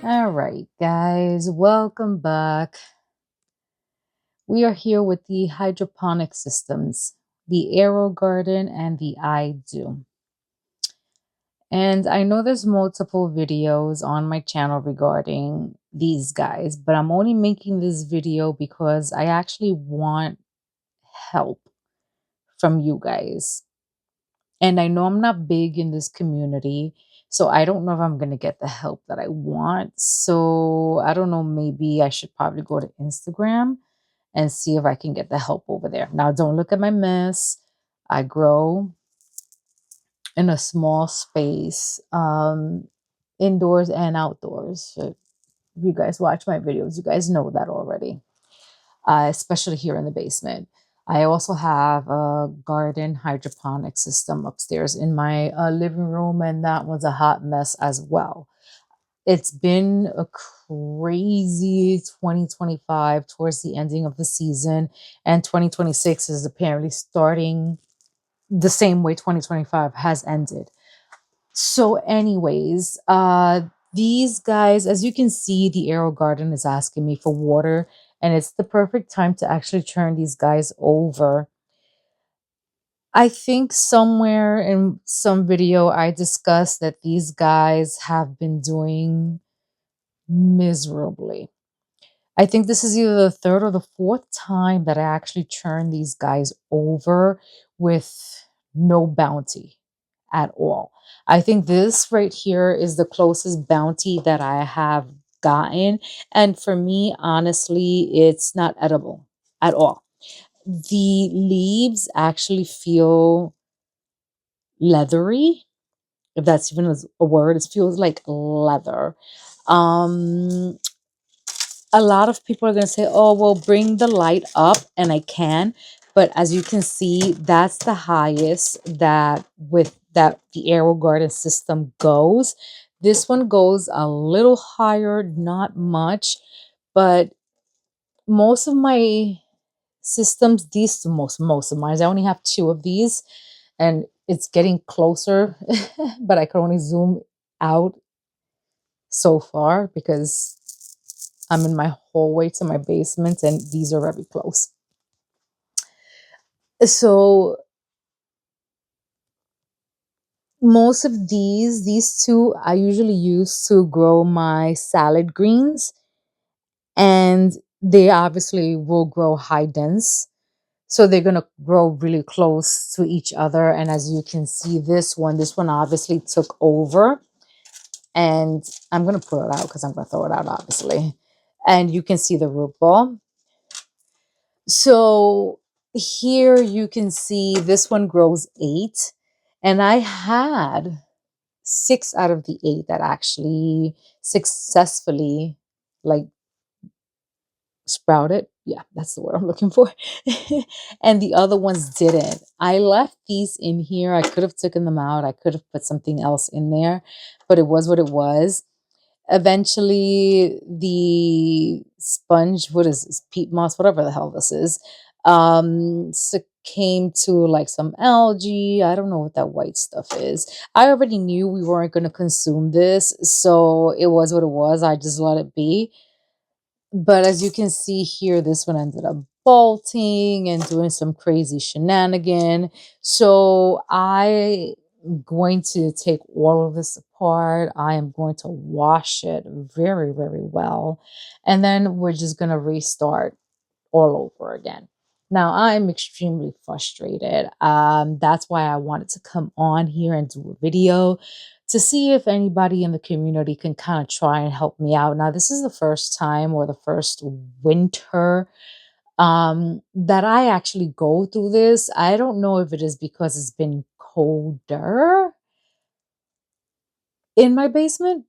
All right, guys, welcome back. We are here with the hydroponic systems, the Aero Garden and the I Do. And I know there's multiple videos on my channel regarding these guys, but I'm only making this video because I actually want help from you guys. And I know I'm not big in this community, so I don't know if I'm going to get the help that I want. So I don't know, maybe I should probably go to Instagram and see if I can get the help over there. Now, don't look at my mess. I grow in a small space, indoors and outdoors. So if you guys watch my videos, you guys know that already, especially here in the basement. I also have a garden hydroponic system upstairs in my living room, and that was a hot mess as well. It's been a crazy 2025 towards the ending of the season, and 2026 is apparently starting the same way 2025 has ended. So, anyways, these guys, as you can see, the Aero Garden is asking me for water, and it's the perfect time to actually turn these guys over. I think somewhere in some video I discussed that these guys have been doing miserably. I think this is either the third or the fourth time that I actually turned these guys over with no bounty at all. I think this right here is the closest bounty that I have gotten. And for me, honestly, it's not edible at all. The leaves actually feel leathery, if that's even a word. It feels like leather. Um, a lot of people are going to say, oh, well, bring the light up, and I can. But as you can see, that's the highest that with that the Aero Garden system goes. This one goes a little higher, not much, but most of my systems, these most of mine, I only have two of these, and it's getting closer, but I can only zoom out so far because I'm in my hallway to my basement, and these are very close. So most of these two, I usually use to grow my salad greens, and they obviously will grow high dense. So they're going to grow really close to each other. And as you can see, this one obviously took over, and I'm going to pull it out because I'm going to throw it out, obviously. And you can see the root ball. So here you can see this one grows 8, and I had 6 out of the 8 that actually successfully like sprouted. Yeah, that's the word I'm looking for. And the other ones didn't. I left these in here. I could have taken them out. I could have put something else in there, but it was what it was. Eventually the sponge, what is this, peat moss, whatever the hell this is, succumbed to like some algae. I don't know what that white stuff is. I already knew we weren't going to consume this, so it was what it was. I just let it be. But as you can see here, this one ended up bolting and doing some crazy shenanigan. So I going to take all of this apart. I am going to wash it very, very well. And then we're just going to restart all over again. Now, I'm extremely frustrated. That's why I wanted to come on here and do a video to see if anybody in the community can kind of try and help me out. Now, this is the first time or the first winter that I actually go through this. I don't know if it is because it's been colder in my basement.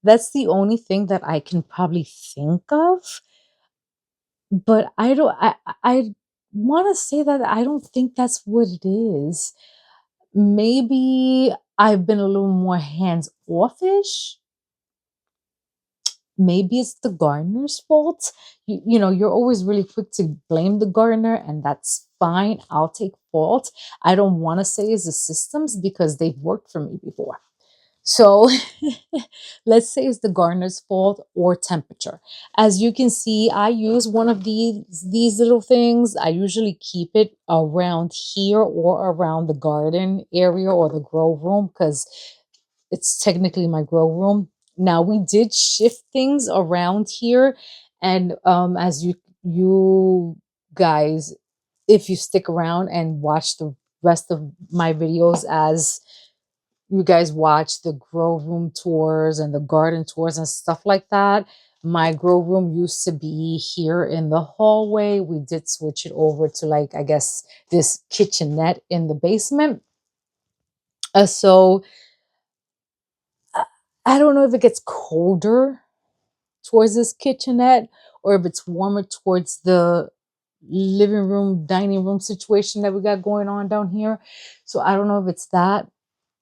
That's the only thing that I can probably think of. But I don't I want to say that I don't think that's what it is. Maybe I've been a little more hands offish. Maybe it's the gardener's fault. You know, you're always really quick to blame the gardener, and that's fine. I'll take fault. I don't want to say it's the systems because they've worked for me before. So let's say it's the gardener's fault or temperature. As you can see, I use one of these little things. I usually keep it around here or around the garden area or the grow room because it's technically my grow room. Now we did shift things around here, and as you guys, if you stick around and watch the rest of my videos as you guys watch the grow room tours and the garden tours and stuff like that. My grow room used to be here in the hallway. We did switch it over to, like, I guess, this kitchenette in the basement. So I I don't know if it gets colder towards this kitchenette or if it's warmer towards the living room, dining room situation that we got going on down here. So I don't know if it's that.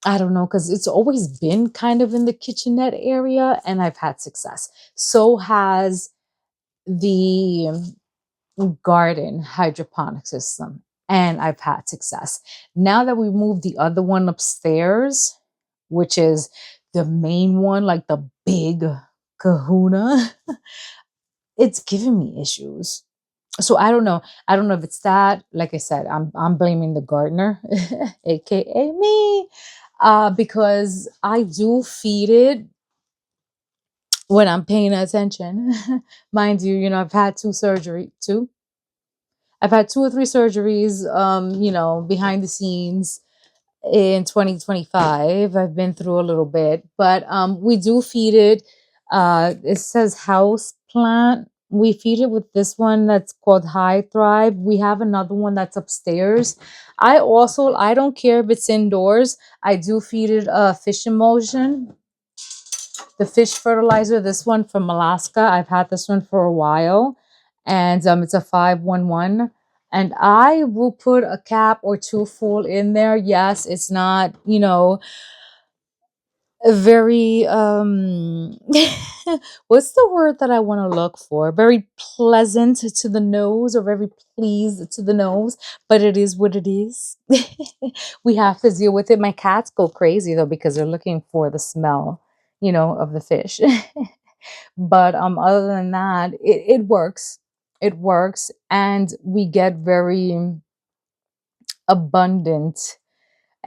I don't know, because it's always been kind of in the kitchenette area and I've had success. So has the garden hydroponic system, and I've had success. Now that we moved the other one upstairs, which is the main one, like the big kahuna, it's giving me issues. So I don't know. I don't know if it's that. Like I said, I'm blaming the gardener, aka me, because I do feed it when I'm paying attention. Mind you, I've had two. I've had two or three surgeries, behind the scenes in 2025. I've been through a little bit, but we do feed it. It says house plant. We feed it with this one that's called High Thrive. We have another one that's upstairs. I don't care if it's indoors. I do feed it fish emulsion, the fish fertilizer. This one from Alaska. I've had this one for a while, and it's a 511. And I will put a cap or two full in there. Yes, it's not, a very what's the word that I want to look for? Very pleasant to the nose or very pleased to the nose, but it is what it is. We have to deal with it. My cats go crazy though because they're looking for the smell, of the fish. But other than that, it works. It works, and we get very abundant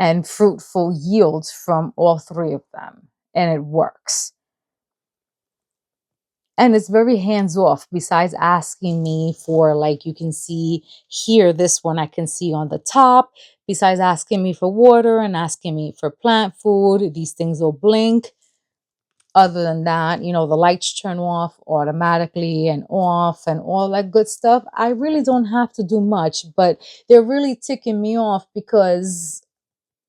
and fruitful yields from all three of them, and it works. And it's very hands off. Besides asking me for, like, you can see here, this one I can see on the top. Besides asking me for water and asking me for plant food, these things will blink. Other than that, the lights turn off automatically and off and all that good stuff. I really don't have to do much, but they're really ticking me off because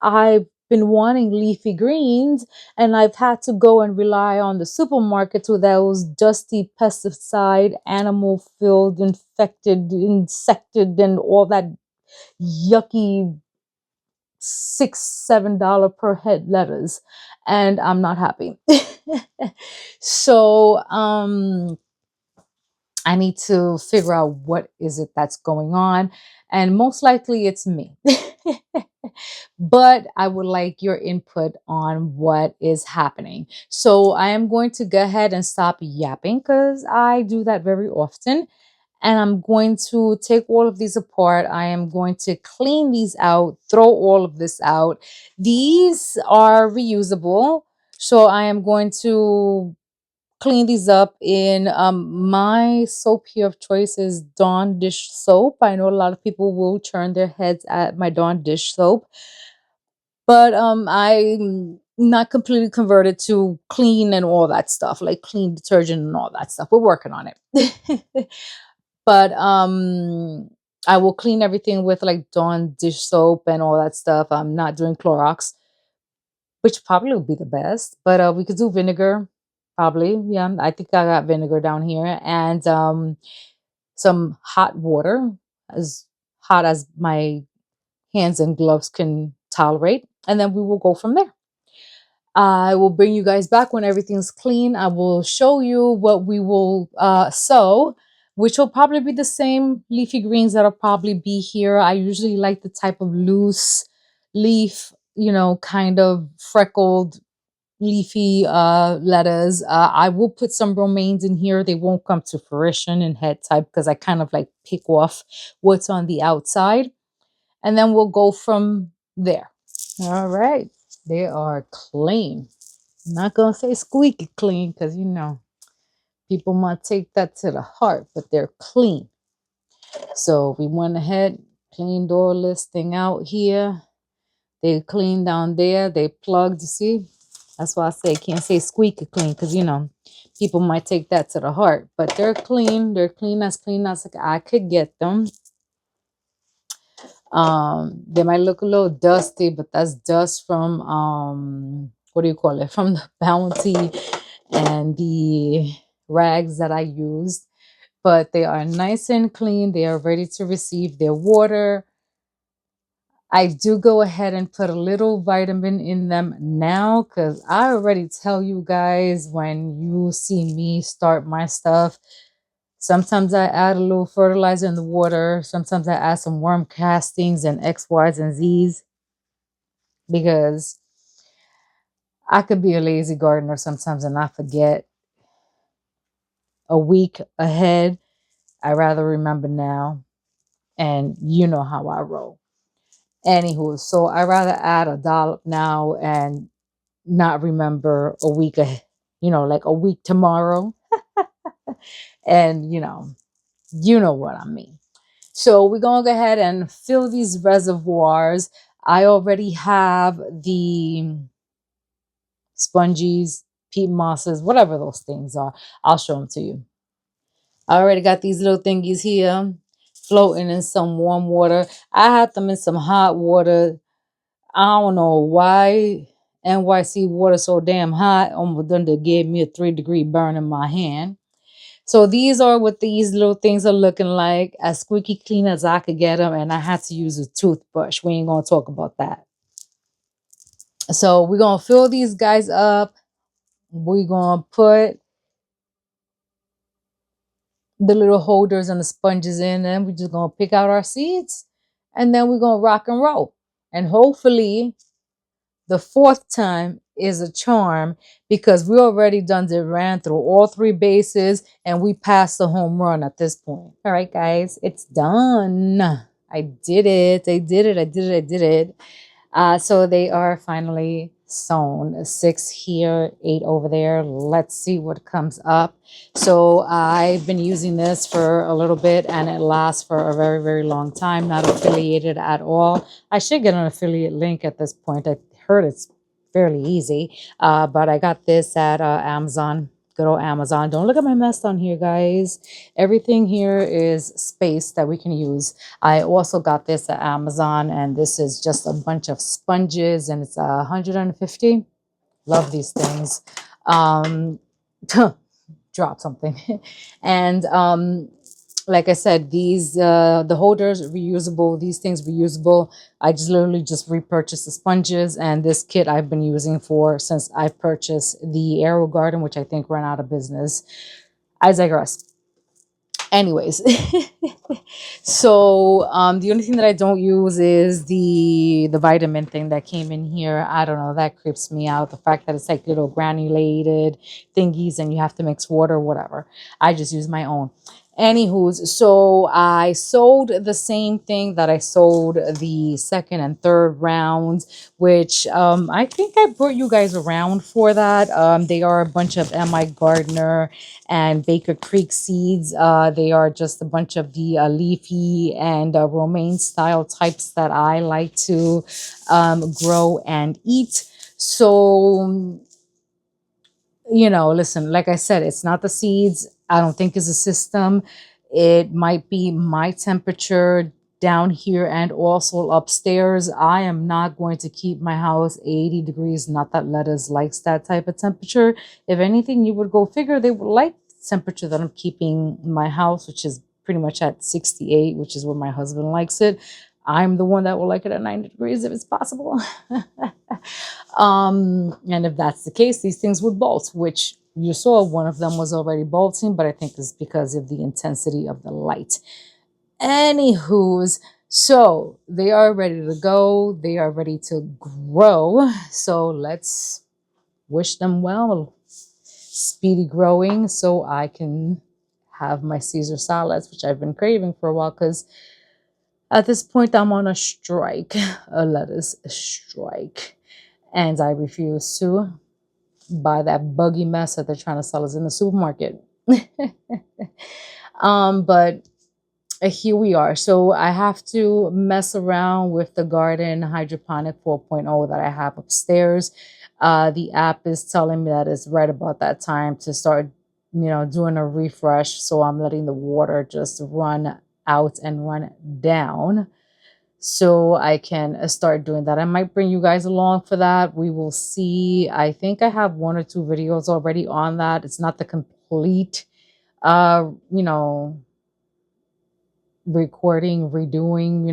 I've been wanting leafy greens and I've had to go and rely on the supermarkets with those dusty pesticide, animal filled, infected, insected, and all that yucky $6-7 per head lettuce, and I'm not happy. So I need to figure out what is it that's going on, and most likely it's me. But I would like your input on what is happening. So I am going to go ahead and stop yapping because I do that very often. And I'm going to take all of these apart. I am going to clean these out, throw all of this out. These are reusable. So I am going to clean these up in my soap here of choice is Dawn dish soap. I know a lot of people will turn their heads at my Dawn dish soap, but I'm not completely converted to clean and all that stuff, like clean detergent and all that stuff. We're working on it. But I will clean everything with like Dawn dish soap and all that stuff. I'm not doing Clorox, which probably would be the best, but we could do vinegar, probably. Yeah, I think I got vinegar down here, and some hot water, as hot as my hands and gloves can tolerate, and then we will go from there. I will bring you guys back when everything's clean. I will show you what we will sow, which will probably be the same leafy greens that'll probably be here. I usually like the type of loose leaf, kind of freckled leafy lettuce. I will put some romaines in here. They won't come to fruition in head type because I kind of like pick off what's on the outside. And then we'll go from there. All right. They are clean. I'm not going to say squeaky clean because, you know, people might take that to the heart, but they're clean. So we went ahead, cleaned all this thing out here. They cleaned down there. They plugged, see? That's why I say can't say squeaky clean because, you know, people might take that to the heart. But they're clean. They're clean as I could get them. They might look a little dusty, but that's dust from, what do you call it? From the Bounty and the rags that I used. But they are nice and clean. They are ready to receive their water. I do go ahead and put a little vitamin in them now because I already tell you guys when you see me start my stuff. Sometimes I add a little fertilizer in the water. Sometimes I add some worm castings and X, Y's, and Z's because I could be a lazy gardener sometimes and I forget a week ahead. I rather remember now. And you know how I roll. Anywho, so I rather add a dollop now and not remember a week ahead, you know, like a week tomorrow. And you know what I mean. So we're going to go ahead and fill these reservoirs. I already have the sponges, peat mosses, whatever those things are. I'll show them to you. I already got these little thingies here floating in some warm water. I had them in some hot water. I don't know why NYC water so damn hot. Almost done to gave me a 3-degree burn in my hand. So these are what these little things are looking like, as squeaky clean as I could get them. And I had to use a toothbrush. We ain't going to talk about that. So we're going to fill these guys up. We're going to put the little holders and the sponges in, and we're just going to pick out our seeds. And then we're going to rock and roll. And hopefully the fourth time is a charm because we already ran through all 3 bases and we passed the home run at this point. All right, guys, it's done. I did it. I did it. I did it. I did it. So they are finally sown. 6 here, 8 over there. Let's see what comes up. So I've been using this for a little bit and it lasts for a very, very long time. Not affiliated at all. I should get an affiliate link at this point. I heard it's fairly easy. But I got this at Amazon. Good old Amazon. Don't look at my mess on here, guys. Everything here is space that we can use. I also got this at Amazon, and this is just a bunch of sponges, and it's 150. Love these things. Drop something. And like I said, these the holders reusable. These things reusable. I just literally just repurchased the sponges, and this kit I've been using for since I purchased the Aero Garden, which I think ran out of business. I digress. Anyways, so the only thing that I don't use is the vitamin thing that came in here. I don't know, that creeps me out. The fact that it's like little granulated thingies and you have to mix water, whatever. I just use my own. Anywho's, so I sold the same thing that I sold the second and third rounds, which I think I brought you guys around for that. They are a bunch of M.I. Gardner and Baker Creek seeds. They are just a bunch of the leafy and romaine style types that I like to grow and eat. So listen, like I said, it's not the seeds. I don't think it's a system. It might be my temperature down here and also upstairs. I am not going to keep my house 80 degrees. Not that lettuce likes that type of temperature. If anything, you would go figure they would like the temperature that I'm keeping my house, which is pretty much at 68, which is where my husband likes it. I'm the one that will like it at 90 degrees if it's possible. And if that's the case, these things would bolt, which you saw one of them was already bolting, but I think it's because of the intensity of the light. Anywho's, so they are ready to go. They are ready to grow. So let's wish them well, speedy growing, so I can have my Caesar salads, which I've been craving for a while, because at this point I'm on a strike, a lettuce strike, and I refuse to buy that buggy mess that they're trying to sell us in the supermarket. But here we are. So I have to mess around with the garden hydroponic 4.0 that I have upstairs. The app is telling me that it's right about that time to start, doing a refresh. So I'm letting the water just run out and run down so I can start doing that. I might bring you guys along for that. We will see. I think I have 1 or 2 videos already on that. It's not the complete, uh, you know, recording, redoing,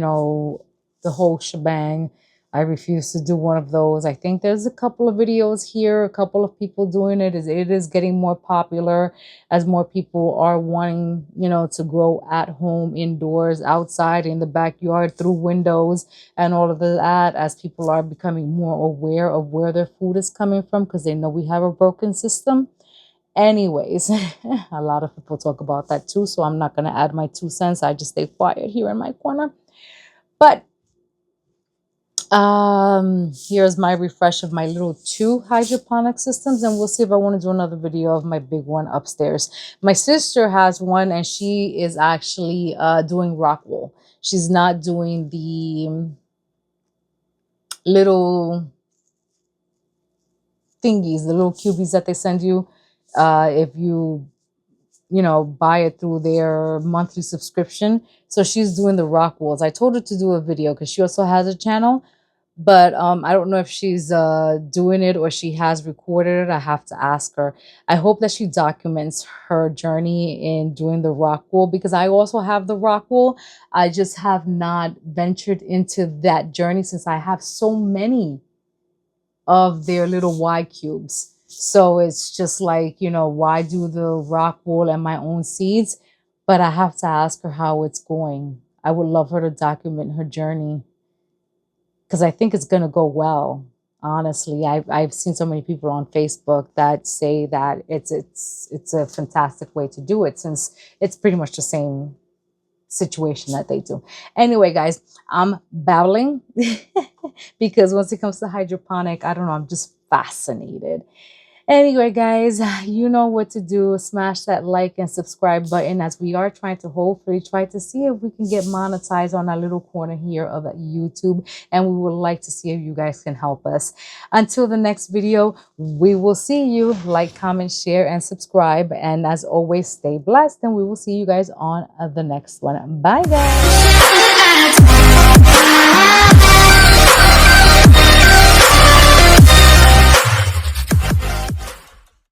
the whole shebang. I refuse to do one of those. I think there's a couple of videos here, a couple of people doing it. It is getting more popular as more people are wanting, to grow at home, indoors, outside, in the backyard, through windows, and all of that, as people are becoming more aware of where their food is coming from, because they know we have a broken system. Anyways, a lot of people talk about that too, so I'm not going to add my 2 cents. I just stay quiet here in my corner. But here's my refresh of my little 2 hydroponic systems, and we'll see if I want to do another video of my big one upstairs. My sister has one, and she is actually doing rock wool. She's not doing the little thingies, the little cubies that they send you if you buy it through their monthly subscription. So she's doing the rock walls. I told her to do a video because she also has a channel, but I don't know if she's doing it or she has recorded it. I have to ask her. I hope that she documents her journey in doing the rock wool, because I also have the rock wool. I just have not ventured into that journey since I have so many of their little Y cubes. So it's just like, why do the rock wool and my own seeds? But I have to ask her how it's going. I would love her to document her journey, because I think it's going to go well. Honestly, I've seen so many people on Facebook that say that it's a fantastic way to do it, since it's pretty much the same situation that they do. Anyway, guys, I'm babbling because once it comes to hydroponic, I don't know, I'm just fascinated. Anyway, guys, you know what to do. Smash that like and subscribe button, as we are trying to hopefully try to see if we can get monetized on our little corner here of YouTube. And we would like to see if you guys can help us. Until the next video, we will see you. Like, comment, share, and subscribe. And as always, stay blessed. And we will see you guys on the next one. Bye, guys.